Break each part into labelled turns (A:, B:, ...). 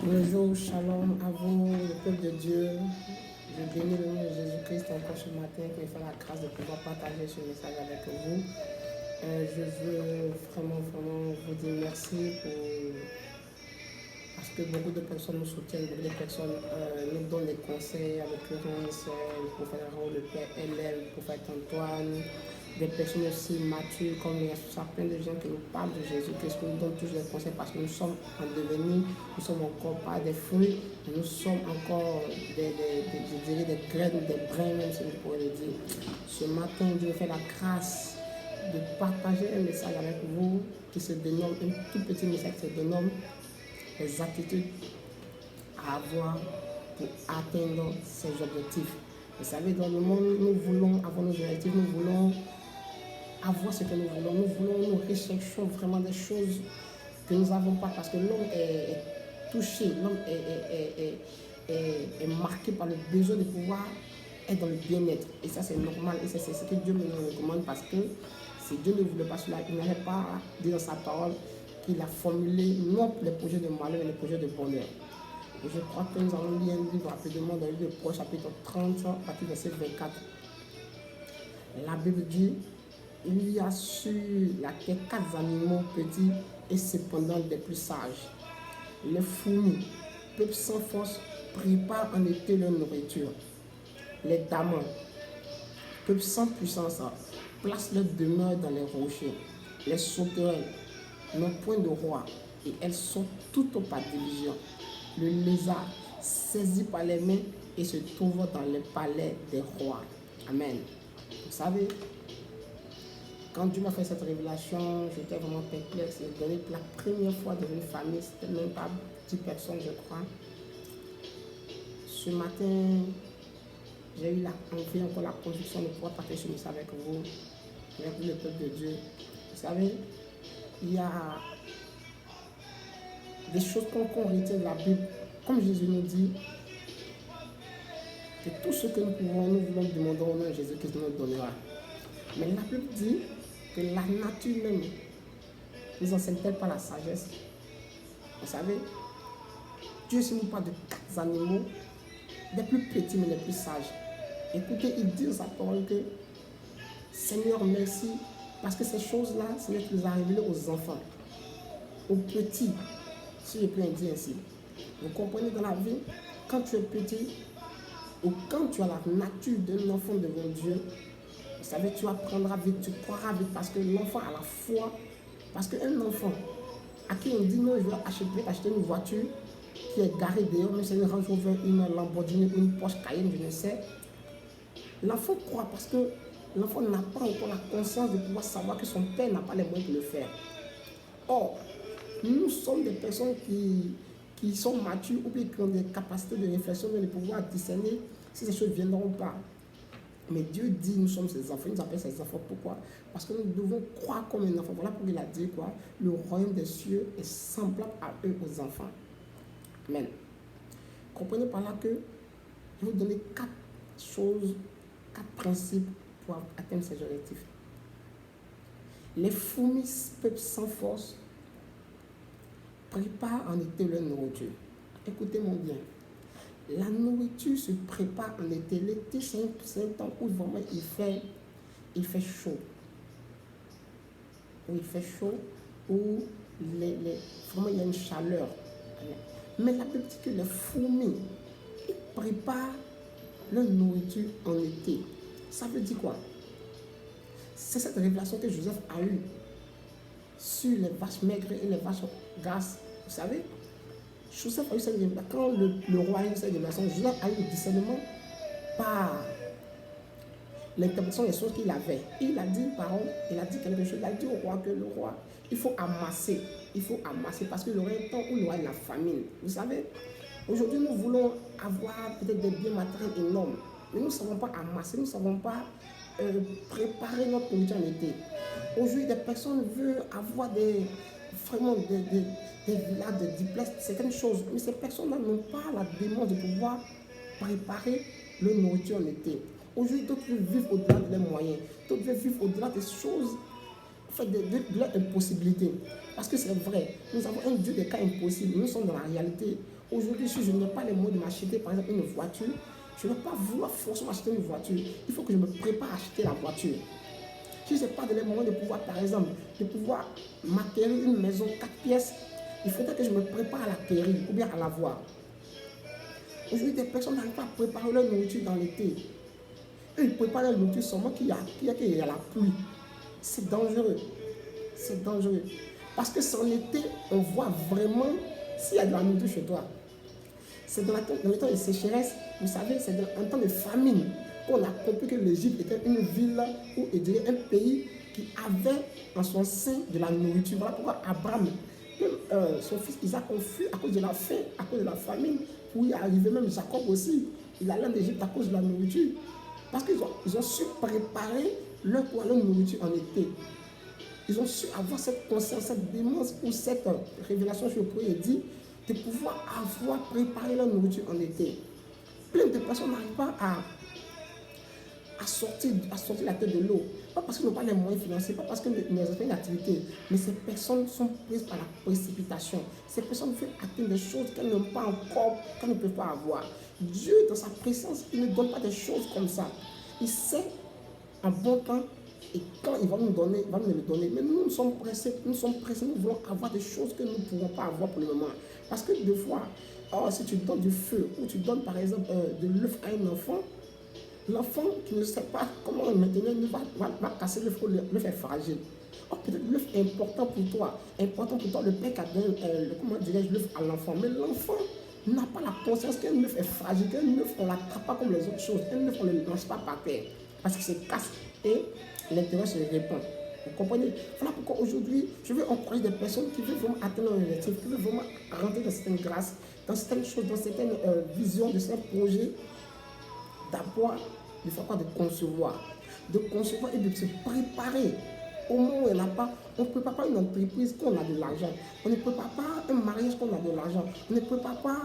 A: Bonjour, shalom à vous, le peuple de Dieu. Je bénis le nom de Jésus-Christ encore ce matin qui me fait la grâce de pouvoir partager ce message avec vous. Je veux vraiment vous dire merci parce que beaucoup de personnes nous soutiennent, beaucoup de personnes nous donnent des conseils, avec le prophète Raoul, le père Hélène, le prophète Antoine, des personnes aussi matures, comme il y a plein de gens qui nous parlent de Jésus, qui nous donnent tous les conseils parce que nous sommes en devenir, nous sommes encore pas des fruits, nous sommes encore je dirais des graines, des brins, même si je pourrais le dire. Ce matin, Dieu me fait la grâce de partager un message avec vous qui se dénomme, un tout petit message qui se dénomme les attitudes à avoir pour atteindre ses objectifs. Vous savez, dans le monde, nous voulons avoir nos objectifs, nous voulons avoir ce que nous voulons, nous recherchons vraiment des choses que nous n'avons pas parce que l'homme est touché, l'homme est marqué par le besoin de pouvoir être dans le bien-être. Et ça, c'est normal et c'est ce que Dieu me recommande parce que si Dieu ne voulait pas cela, il n'allait pas dire dans sa parole qu'il a formulé non les projets de malheur, mais les projets de bonheur. Et je crois que nous allons lire un livre rapidement dans le livre de Proches, chapitre 30, à partir du verset 24. La Bible dit, il y a sur la terre 4 animaux petits et cependant des plus sages. Les fourmis, peuple sans force, préparent en été leur nourriture. Les damans, peuple sans puissance, placent leur demeure dans les rochers. Les sauterelles n'ont point de roi et elles sont toutes par division. Le lézard saisi par les mains et se trouve dans les palais des rois. Amen. Vous savez, quand Dieu m'a fait cette révélation, j'étais vraiment perplexe. Il donnait la première fois dans une famille, c'était même pas 10 personnes, je crois. Ce matin, j'ai eu envie, encore la conviction de pouvoir partager ce message avec vous, avec le peuple de Dieu. Vous savez, il y a des choses qu'on retient de la Bible. Comme Jésus nous dit, que tout ce que nous pouvons, nous voulons demander au nom de Jésus-Christ nous donnera. Mais la Bible dit que la nature même nous enseigne-t-elle pas la sagesse. Vous savez, Dieu ne nous parle de 4 animaux, des plus petits mais les plus sages. Écoutez, il dit dans sa parole que Seigneur, merci, parce que ces choses-là, Seigneur, tu les as révélées aux enfants, aux petits, si je peux le dire ainsi. Vous comprenez, dans la vie, quand tu es petit, ou quand tu as la nature d'un enfant devant Dieu, vous savez, tu apprendras vite, tu croiras vite, parce que l'enfant a la foi. Parce qu'un enfant à qui on dit non, je vais acheter une voiture qui est garée dehors, mais c'est une Range Rover, une Lamborghini, une Porsche Cayenne, je ne sais. L'enfant croit parce que l'enfant n'a pas encore la conscience de pouvoir savoir que son père n'a pas les moyens de le faire. Or, nous sommes des personnes qui sont matures ou qui ont des capacités de réflexion, de pouvoir discerner si ces choses viendront ou pas. Mais Dieu dit, nous sommes ses enfants, il nous appelle ses enfants. Pourquoi? Parce que nous devons croire comme un enfant. Voilà pourquoi il a dit quoi? Le royaume des cieux est semblable à eux, aux enfants. Amen. Comprenez par là que je vais vous donner 4 choses, 4 principes pour atteindre ces objectifs. Les fourmis, peuple sans force, préparent en été leur nourriture. Écoutez-moi bien. La nourriture se prépare en été. L'été, c'est un temps où vraiment il fait chaud. Où il fait chaud, où vraiment il y a une chaleur. Mais la Bible dit que les fourmis, ils préparent leur nourriture en été. Ça veut dire quoi? C'est cette révélation que Joseph a eue sur les vaches maigres et les vaches grasses. Vous savez, Joseph a eu cette révélation. Quand le roi a eu cette révélation, Joseph a eu le discernement par l'interprétation des choses qu'il avait. Il a dit une parole, il a dit quelque chose. Il a dit au roi que le roi, il faut amasser parce qu'il y aura un temps où il y aura la famine. Vous savez, aujourd'hui nous voulons avoir peut-être des biens matériels énormes, mais nous ne savons pas amasser, nous ne savons pas préparer notre nourriture en été. Aujourd'hui, des personnes veulent avoir vraiment des villas, des diplexes, certaines choses, mais ces personnes-là n'ont pas la demande de pouvoir préparer leur nourriture en été. Aujourd'hui, d'autres vivent au-delà de leurs moyens, d'autres vivent au-delà des choses, en fait, de leur impossibilité. Parce que c'est vrai, nous avons un Dieu des cas impossibles. Nous sommes dans la réalité Aujourd'hui, si je n'ai pas les moyens de m'acheter, par exemple, une voiture, je ne vais pas vouloir forcément acheter une voiture. Il faut que je me prépare à acheter la voiture. Si je n'ai pas de les moyens de pouvoir, par exemple, de pouvoir m'acquérir une maison 4 pièces, il faudrait que je me prépare à l'acquérir ou bien à l'avoir. Aujourd'hui, des personnes n'arrivent pas à préparer leur nourriture dans l'été. Eux, ils préparent leur nourriture seulement qu'il y a la pluie. C'est dangereux. C'est dangereux. Parce que c'est en été, on voit vraiment s'il y a de la nourriture chez toi. C'est dans le temps de sécheresse, vous savez, c'est dans un temps de famine qu'on a compris que l'Égypte était une ville ou un pays qui avait en son sein de la nourriture. Voilà pourquoi Abraham, même son fils Isaac, ont fui à cause de la faim, à cause de la famine, pour y arriver. Même Jacob aussi, il allait en Égypte à cause de la nourriture. Parce qu'ils ont su préparer leur nourriture en été. Ils ont su avoir cette conscience, cette démence ou cette révélation, je pourrais dire, de pouvoir avoir préparé leur nourriture en été. Plein de personnes n'arrivent pas à sortir la tête de l'eau. Pas parce qu'ils n'ont pas les moyens financiers, pas parce qu'ils n'ont pas une activité, mais ces personnes sont prises par la précipitation. Ces personnes veulent atteindre des choses qu'elles n'ont pas encore, qu'elles ne peuvent pas avoir. Dieu, dans sa présence, il ne donne pas des choses comme ça. Il sait en bon temps. Et quand il va nous donner, il va nous le donner. Mais nous sommes pressés, nous voulons avoir des choses que nous ne pourrons pas avoir pour le moment. Parce que des fois, si tu donnes du feu, ou tu donnes par exemple de l'œuf à un enfant, l'enfant qui ne sait pas comment le maintenir va casser l'œuf, l'œuf est fragile. Peut-être l'œuf est important pour toi, le père qui a donné l'œuf à l'enfant. Mais l'enfant n'a pas la conscience qu'un œuf est fragile, qu'un œuf on ne l'attrape pas comme les autres choses, un œuf on ne le lance pas par terre. Parce que c'est casse et l'intérêt se répand. Vous comprenez? Voilà pourquoi aujourd'hui, je veux encourager des personnes qui veulent vraiment atteindre leur objectif, qui veulent vraiment rentrer dans certaines grâces, dans certaines choses, dans certaines visions, de certains projets. D'abord, il faut quoi? De concevoir et de se préparer. Au moment où on n'a pas, on ne prépare pas une entreprise qu'on a de l'argent. On ne prépare pas un mariage qu'on a de l'argent. On ne prépare pas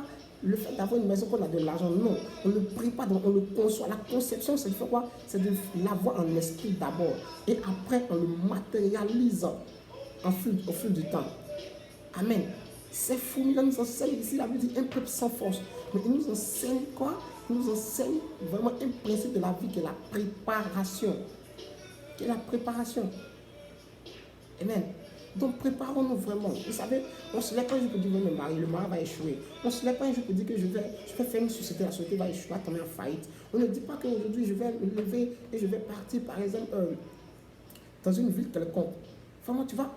A: le fait d'avoir une maison qu'on a de l'argent. Non, on le prépare, on le conçoit. La conception, c'est de faire quoi? C'est de l'avoir en esprit d'abord. Et après, on le matérialise au fil du temps. Amen. C'est fou, il nous enseigne ici, la Bible dit un peuple sans force. Mais il nous enseigne quoi? Il nous enseigne vraiment un principe de la vie qui est la préparation. Qui est la préparation. Amen. Donc préparons-nous vraiment. Vous savez, on ne se lève pas un jour pour dire que le mari va échouer. On ne se lève pas un jour pour dire que je vais faire une société, la société va échouer, va tomber en faillite. On ne dit pas qu'aujourd'hui je vais me lever et je vais partir par exemple dans une ville quelconque. Vraiment, tu vas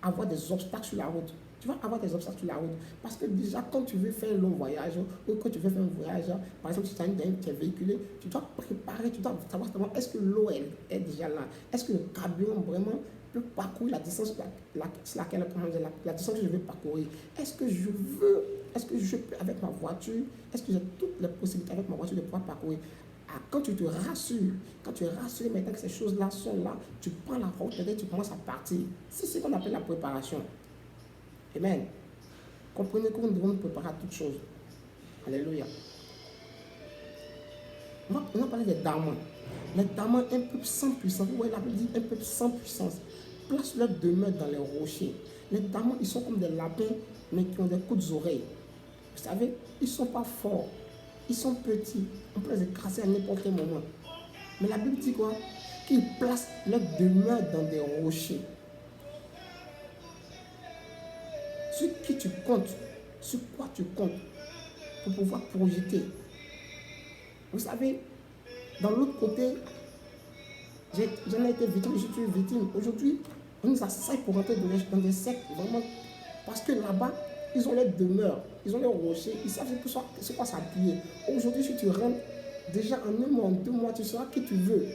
A: avoir des obstacles sur la route. Tu vas avoir des obstacles sur la route. Parce que déjà, quand tu veux faire un long voyage, ou quand tu veux faire un voyage, par exemple, si tu es véhiculé, tu dois préparer, tu dois savoir est-ce que l'eau est déjà là. Est-ce que le carburant vraiment peut parcourir la distance la distance que je vais parcourir. Est-ce que je peux avec ma voiture, est-ce que j'ai toutes les possibilités avec ma voiture de pouvoir parcourir? Quand tu te rassures, maintenant que ces choses-là sont là, tu prends la route, peut-être tu commences à partir. C'est ce qu'on appelle la préparation. Amen. Comprenez que nous devons nous préparer à toutes choses. Alléluia. On va parler des damans. Les damans, un peuple sans puissance. Vous voyez, la Bible dit un peuple sans puissance. Place leur demeure dans les rochers. Les damans, ils sont comme des lapins, mais qui ont des coups d'oreilles. Vous savez, ils ne sont pas forts. Ils sont petits. On peut les écraser à n'importe quel moment. Mais la Bible dit quoi? Qu'ils placent leur demeure dans des rochers. Sur qui tu comptes, sur quoi tu comptes pour pouvoir projeter. Vous savez, dans l'autre côté, j'en ai été victime, je suis victime. Aujourd'hui, on nous assaille pour rentrer dans des sectes, vraiment, parce que là-bas, ils ont leur demeure, ils ont leur rocher, ils savent c'est quoi s'appuyer. Aujourd'hui, si tu rentres, déjà en un mois, en 2 mois, tu sauras qui tu veux.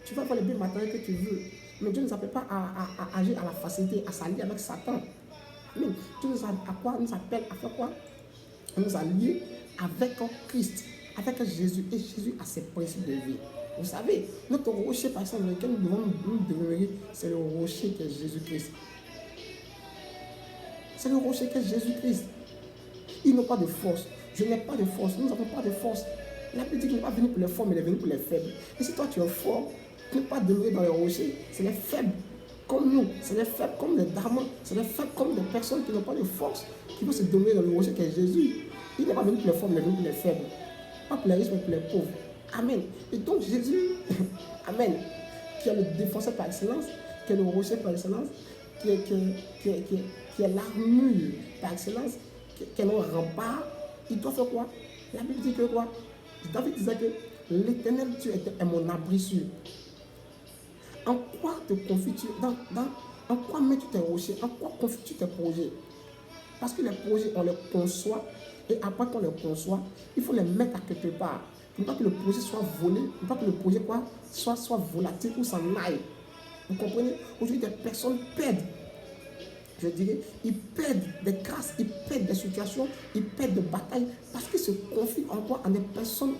A: Tu vas avoir les biens matériels que tu veux. Mais Dieu ne nous appelle pas à agir à la facilité, à s'allier avec Satan. Mais Dieu nous appelle à faire quoi? On nous a liés avec Christ, avec Jésus. Et Jésus a ses principes de vie. Vous savez, notre rocher, par exemple, dans lequel nous devons nous demeurer, c'est le rocher qui est Jésus-Christ. C'est le rocher qui est Jésus-Christ. Ils n'ont pas de force. Je n'ai pas de force. Nous n'avons pas de force. La Bible dit qu'il n'est pas venu pour les forts, mais il est venu pour les faibles. Et si toi tu es fort, tu n'es pas demeurer dans les rochers. C'est les faibles comme nous, c'est des faibles comme des dames, c'est des faibles comme des personnes qui n'ont pas de force, qui vont se dominer dans le rocher qui est Jésus. Il n'est pas venu pour les forts, mais il est venu pour les faibles. Pas pour les riches, mais pour les pauvres. Amen. Et donc Jésus, Amen, qui est le défenseur par excellence, qui est le rocher par excellence, qui est l'armure par excellence, qui est le rempart, il doit faire quoi? La Bible dit que quoi? David disait que l'Éternel Dieu est mon abri sûr. En quoi te confies-tu? En quoi mets-tu tes rochers? En quoi confies-tu tes projets? Parce que les projets, on les conçoit, et après qu'on les conçoit, il faut les mettre à quelque part. Pour pas que le projet soit volé, pour pas que le projet quoi, soit volatile ou s'en aille. Vous comprenez? Aujourd'hui, des personnes perdent. Je dirais, ils perdent des grâces, ils perdent des situations, ils perdent des batailles parce qu'ils se confient en quoi? En des personnes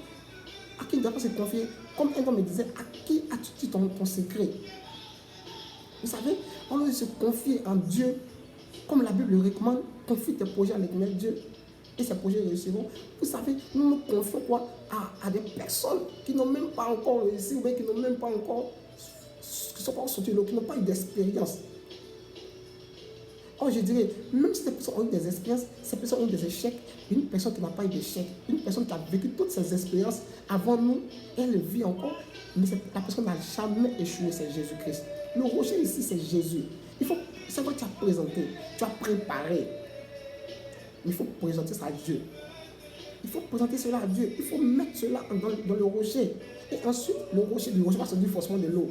A: à qui ils ne doivent pas se confier. Comme un homme me disait, à qui as-tu dit ton secret? Vous savez, on doit se confier en Dieu, comme la Bible le recommande, confie tes projets à l'Éternel Dieu et ces projets réussiront. Vous savez, nous nous confions quoi? À des personnes qui n'ont même pas encore réussi, ou bien qui n'ont même pas encore, qui ne sont pas sortis de l'eau, qui n'ont pas eu d'expérience. Or, je dirais, même si ces personnes ont eu des expériences, ces personnes ont eu des échecs, une personne qui n'a pas eu d'échec, une personne qui a vécu toutes ces expériences avant nous, elle vit encore, mais la personne n'a jamais échoué, c'est Jésus-Christ. Le rocher ici, c'est Jésus. Il faut, c'est quoi tu as présenté, tu as préparé. Il faut présenter ça à Dieu. Il faut présenter cela à Dieu. Il faut mettre cela dans le rocher. Et ensuite, le rocher du rocher va sortir forcément de l'eau.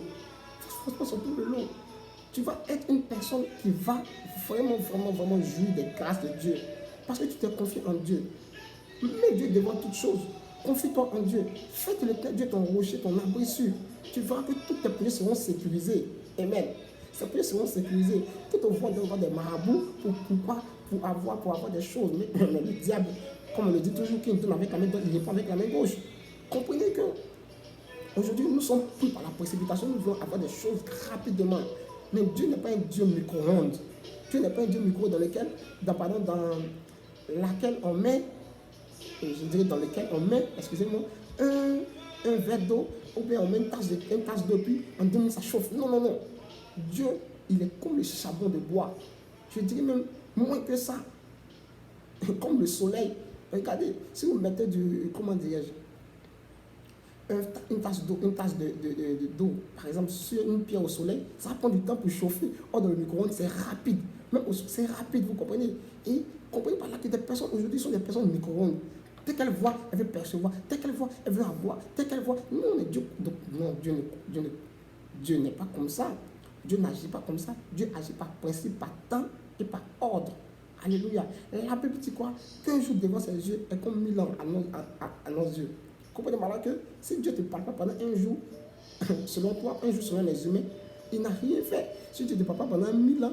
A: Forcément sortir de l'eau. Tu vas être une personne qui va vraiment jouir des grâces de Dieu. Parce que tu t'es confié en Dieu. Mets Dieu devant toutes choses. Confie-toi en Dieu. Fais de Dieu ton rocher, ton abri sûr. Tu verras que tous tes projets seront sécurisés. Amen. Ces projets seront sécurisés. Tout au fond, on va des marabouts. Pourquoi? Pour avoir des choses. Mais le diable, comme on le dit toujours, qui nous donne avec la main droite, il répond avec la main gauche. Comprenez que aujourd'hui, nous sommes pris par la précipitation. Nous voulons avoir des choses rapidement. Mais Dieu n'est pas un Dieu micro-ondes. Dieu n'est pas un Dieu micro dans lequel, dans laquelle on met, je dirais dans lequel on met, excusez-moi, un verre d'eau, ou bien on met une tasse d'eau, puis en 2 minutes ça chauffe. Non, non, non. Dieu, il est comme le charbon de bois. Je dirais même moins que ça. Comme le soleil. Regardez, si vous mettez comment dirais-je, une tasse d'eau, par exemple, sur une pierre au soleil, ça prend du temps pour chauffer. Or, dans le micro-ondes, c'est rapide. Même c'est rapide, vous comprenez? Et comprenez par là que des personnes aujourd'hui sont des personnes micro-ondes. Dès qu'elle voit, elle veut percevoir. Dès qu'elle voit, elle veut avoir. Dès qu'elle voit, non, mais Dieu, donc, non, Dieu n'est pas comme ça. Dieu n'agit pas comme ça. Dieu agit par principe, par temps et par ordre. Alléluia. La Bible dit quoi? Qu'un jour devant ses yeux est comme 1000 ans à nos yeux. Comprenez par là que si Dieu ne te parle pas pendant un jour, selon toi, un jour selon les humains, il n'a rien fait. Si Dieu ne te parle pas pendant 1000 ans,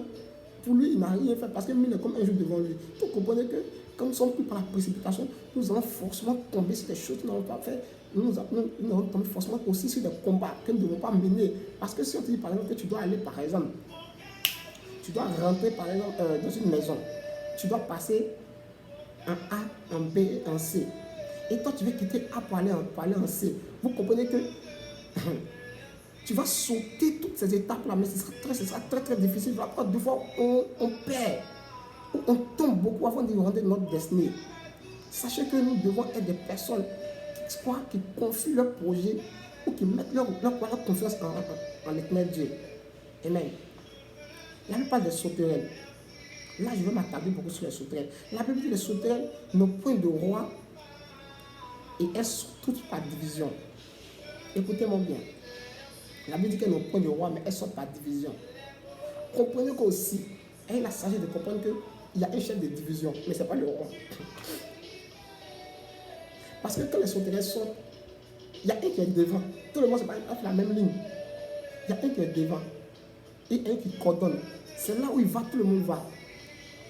A: pour lui, il n'a rien fait parce que 1000 est comme un jour devant lui. Vous comprenez que quand nous sommes pris par la précipitation, nous allons forcément tomber sur des choses que nous n'avons pas fait. Nous allons tomber forcément aussi sur des combats que nous ne devons pas mener. Parce que si on te dit par exemple que tu dois aller, par exemple, tu dois rentrer par exemple dans une maison, tu dois passer un A, un B et un C. Et toi, tu veux quitter A pour aller en C. Vous comprenez que tu vas sauter toutes ces étapes-là, mais ce sera très difficile. Des fois, on perd, on tombe beaucoup avant de rendre notre destinée. Sachez que nous devons être des personnes qui confient leur projet ou qui mettent leur confiance en l'Éternel Dieu. Amen. La Bible parle des sauterelles. Là, je vais m'attarder beaucoup sur les sauterelles. La Bible dit que les sauterelles n'ont point de roi et elles sont toutes par division. Écoutez-moi bien. La Bible dit qu'elles n'ont point de roi, mais elles sont par division. Comprenez qu'aussi, elle a la sagesse de comprendre qu'il y a un chef de division, mais ce n'est pas le roi. Parce que quand les sauterelles sortent, il y a un qui est devant. Tout le monde se passe la même ligne. Il y a un qui est devant et un qui coordonne. C'est là où il va, tout le monde va.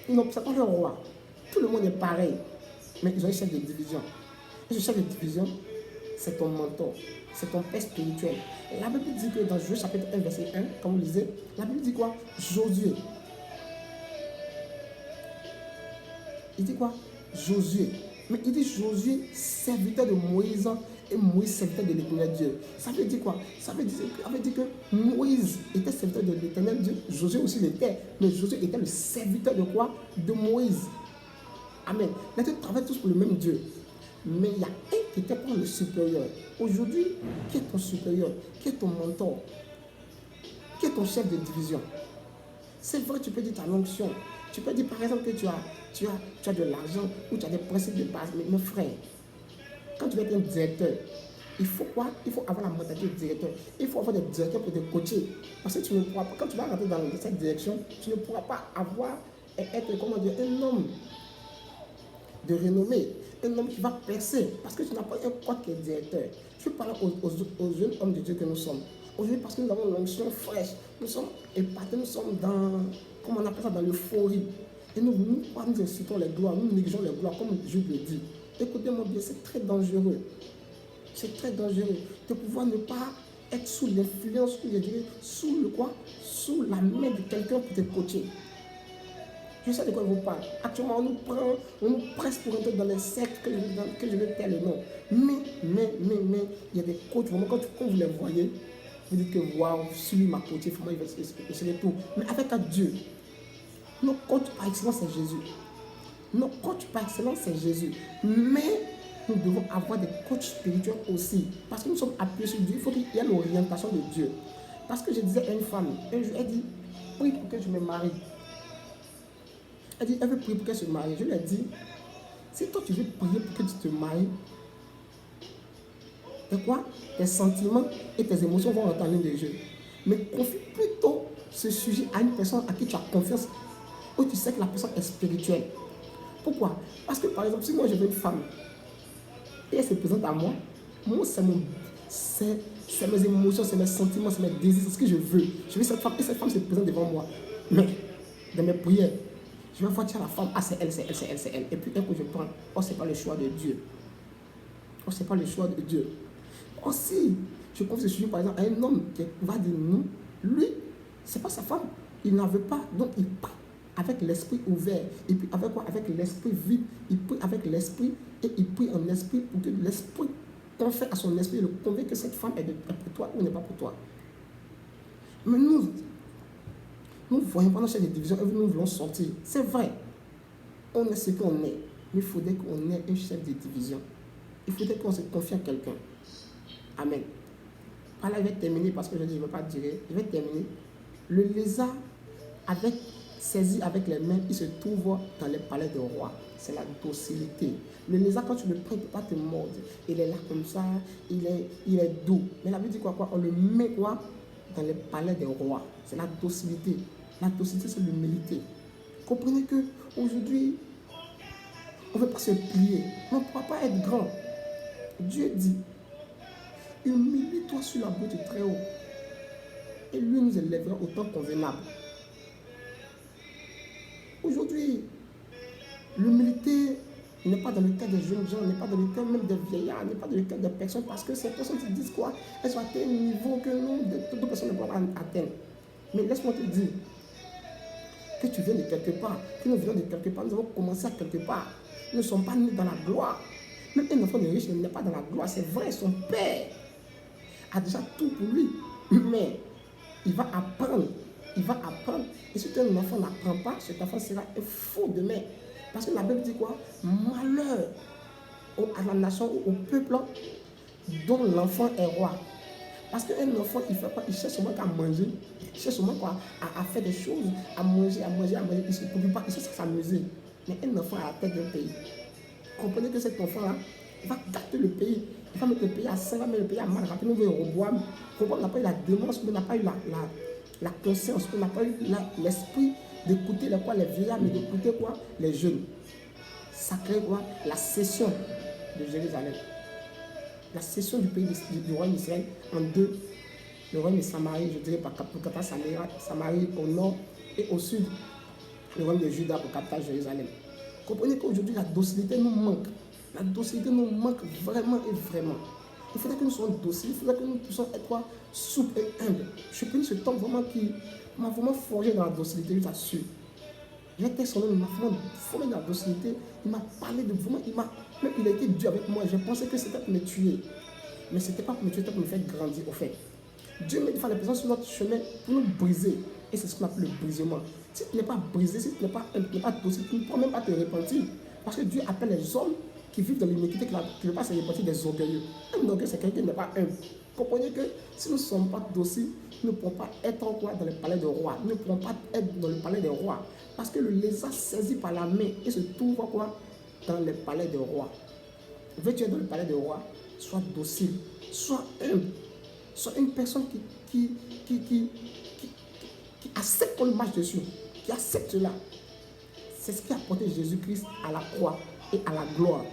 A: Ce n'est pas le roi. Tout le monde est pareil. Mais ils ont un chef de division. Et ce chef de division, c'est ton mentor. C'est ton père spirituel. Et la Bible dit que dans Josué chapitre 1, verset 1, comme vous lisez, la Bible dit quoi? Josué. Il dit quoi? Josué. Mais il dit Josué, serviteur de Moïse et Moïse serviteur de l'éternel Dieu. Ça veut dire quoi? Ça veut dire que Moïse était serviteur de l'éternel Dieu. Josué aussi l'était. Mais Josué était le serviteur de quoi? De Moïse. Amen. Maintenant, ils travaillent tous pour le même Dieu. Mais il y a un qui était pour le supérieur. Aujourd'hui, qui est ton supérieur? Qui est ton mentor? Qui est ton chef de division? C'est vrai, tu peux dire ta onction. Tu peux dire par exemple que tu as de l'argent ou tu as des principes de base. Mais mon frère, quand tu veux être un directeur, il faut quoi? Il faut avoir la mentalité de directeur. Il faut avoir des directeurs pour te coacher. Parce que tu ne pourras pas, quand tu vas rentrer dans cette direction, tu ne pourras pas être, comment dire, un homme de renommée, un homme qui va percer, parce que tu n'as pas un coach qui est directeur. Je parle aux jeunes hommes de Dieu que nous sommes. Aujourd'hui, parce que nous avons l'onction fraîche, nous sommes épatés, nous sommes dans, comment on appelle ça, dans l'euphorie. Et nous incitons les gloires, nous négligeons les gloires, comme Jude le dit. Écoutez-moi bien, c'est très dangereux. C'est très dangereux de pouvoir ne pas être sous l'influence, ou je dirais, sous le quoi? Sous la main de quelqu'un pour te coacher. Je sais de quoi je vous parle. Actuellement, on nous presse pour entrer dans les sectes que je vais taire le nom. Mais, il y a des coachs, vraiment, quand vous les voyez, vous dites que waouh, celui m'a coaché, vraiment, il va tout. Mais avec un Dieu, nos coachs par excellence, c'est Jésus. Nos coachs par excellence, c'est Jésus. Mais nous devons avoir des coachs spirituels aussi. Parce que nous sommes appuyés sur Dieu. Il faut qu'il y ait l'orientation de Dieu. Parce que je disais à une femme, un jour, elle dit, prie pour que je me marie. Elle dit, elle veut prier pour qu'elle se marie. Je lui ai dit, si toi tu veux prier pour que tu te maries, c'est quoi? Tes sentiments et tes émotions vont rentrer en ligne de jeu. Mais confie plutôt ce sujet à une personne à qui tu as confiance, où tu sais que la personne est spirituelle. Pourquoi? Parce que par exemple, si moi je veux une femme et elle se présente à moi, c'est mes émotions, c'est mes sentiments, c'est mes désirs, c'est ce que je veux. Je veux cette femme et cette femme se présente devant moi. Mais dans mes prières, je vais voir tiens la femme, ah c'est elle. Et puis un coup je prends, oh c'est pas le choix de Dieu. Oh c'est pas le choix de Dieu. Oh si, je confie ce sujet par exemple à un homme qui va dire non, lui, c'est pas sa femme, il n'en veut pas, donc il part avec l'esprit ouvert. Et puis avec quoi? Avec l'esprit vide. Il prie avec l'esprit et il prie en esprit pour que l'esprit confère à son esprit et le convainc que cette femme est pour toi ou n'est pas pour toi. Mais nous voyons pendant cette division et nous voulons sortir. C'est vrai, on est ce qu'on est, mais il faudrait qu'on ait un chef de division. Il faudrait qu'on se confie à quelqu'un. Amen. Voilà, je vais terminer parce que je ne vais pas dire. Je vais terminer. Le lézard, saisi avec les mains, il se trouve dans les palais de roi. C'est la docilité. Le lézard, quand tu le prends, il ne peut pas te mordre. Il est là comme ça, il est doux. Mais la Bible dit quoi? On le met quoi? Dans les palais des rois. C'est la docilité. La docilité, c'est l'humilité. Comprenez que aujourd'hui, on ne veut pas se plier. On ne pourra pas être grand. Dieu dit, humilie-toi sur la boue du Très-Haut. Et lui nous élèvera au temps convenable. Aujourd'hui, l'humilité n'est pas dans le cœur des jeunes gens, n'est pas dans le cœur même des vieillards, n'est pas dans le cœur des personnes, parce que ces personnes qui disent quoi? Elles ont atteint un niveau que nous, d'autres personnes ne peuvent pas atteindre. Mais laisse-moi te dire que tu viens de quelque part, que nous venons de quelque part, nous avons commencé à quelque part. Nous ne sommes pas nés dans la gloire. Même un enfant de riche n'est pas dans la gloire, c'est vrai, son père a déjà tout pour lui. Mais il va apprendre. Et si un enfant n'apprend pas, cet enfant sera un fou demain. Parce que la Bible dit quoi? Malheur à la nation, au peuple dont l'enfant est roi. Parce qu'un enfant, il cherche seulement qu'à manger. Il cherche seulement quoi? À faire des choses, à manger. Il ne se préoccupe pas, il cherche à s'amuser. Mais un enfant à la tête d'un pays. Comprenez que cet enfant-là, il va gâter le pays. Il va mettre le pays à 5, il va mettre le pays à mal. Rappelez-nous que Roboam n'a pas eu la démence, on n'a pas eu la conscience, on n'a pas eu l'esprit d'écouter les vieillards, mais d'écouter quoi? Les jeunes. Ça crée quoi? La cession de Jérusalem. La cession du pays du royaume d'Israël en deux. Le royaume de Samarie, je dirais, par capitale Samarie au nord et au sud. Le royaume de Juda pour capitale Jérusalem. Comprenez qu'aujourd'hui, la docilité nous manque. La docilité nous manque vraiment et vraiment. Il faudrait que nous soyons dociles, il faudrait que nous puissions être souples et humbles. Je prie ce temps vraiment qui m'a vraiment forgé dans la docilité, je t'assure. J'étais son homme, il m'a vraiment formé dans la docilité. Il m'a parlé de vraiment, il a été dur avec moi. Je pensais que c'était pour me tuer. Mais ce n'était pas pour me tuer, c'était pour me faire grandir au fait. Dieu met des fois les personnes sur notre chemin pour nous briser. Et c'est ce qu'on appelle le brisement. Si tu n'es pas brisé, si tu n'es pas docile, tu ne pourras même pas te repentir. Parce que Dieu appelle les hommes qui vivent dans l'iniquité, qui ne veulent pas se repentir, des orgueilleux. Un orgueil, c'est quelqu'un qui n'est pas humble. Comprenez que si nous ne sommes pas dociles, nous ne pourrons pas être quoi dans le palais des rois. Nous ne pourrons pas être dans le palais des rois. Parce que le lézard saisi par la main et se trouve quoi dans le palais des rois. Veux-tu être dans le palais des rois? Sois docile, sois humble, sois une personne qui accepte qu'on le marche dessus, qui accepte cela. C'est ce qui a porté Jésus-Christ à la croix et à la gloire.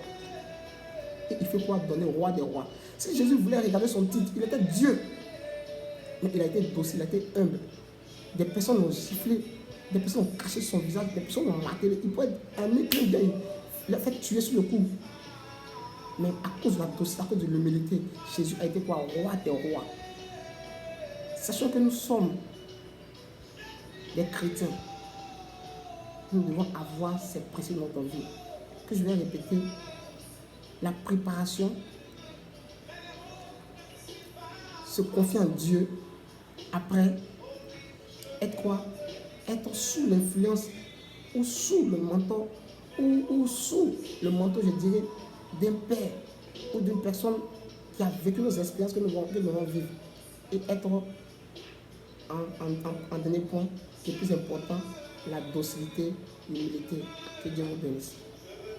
A: Et il fait quoi? Donner au roi des rois. Si Jésus voulait regarder son titre, il était Dieu. Mais il a été docile, il a été humble. Des personnes l'ont giflé, des personnes ont caché son visage, des personnes l'ont maté. Il peut être un éclair, il a fait tuer sur le coup. Mais à cause de la docilité, à cause de l'humilité, Jésus a été quoi? Roi des rois. Sachant que nous sommes des chrétiens, nous devons avoir ces principes dans notre vie. Que je vais répéter, la préparation, se confier en Dieu, après, être quoi? Être sous l'influence ou sous le manteau, ou sous le manteau, je dirais, d'un père ou d'une personne qui a vécu nos expériences que nous devons vivre. Et être en dernier point, qui est plus important, la docilité, l'humilité. Que Dieu vous bénisse.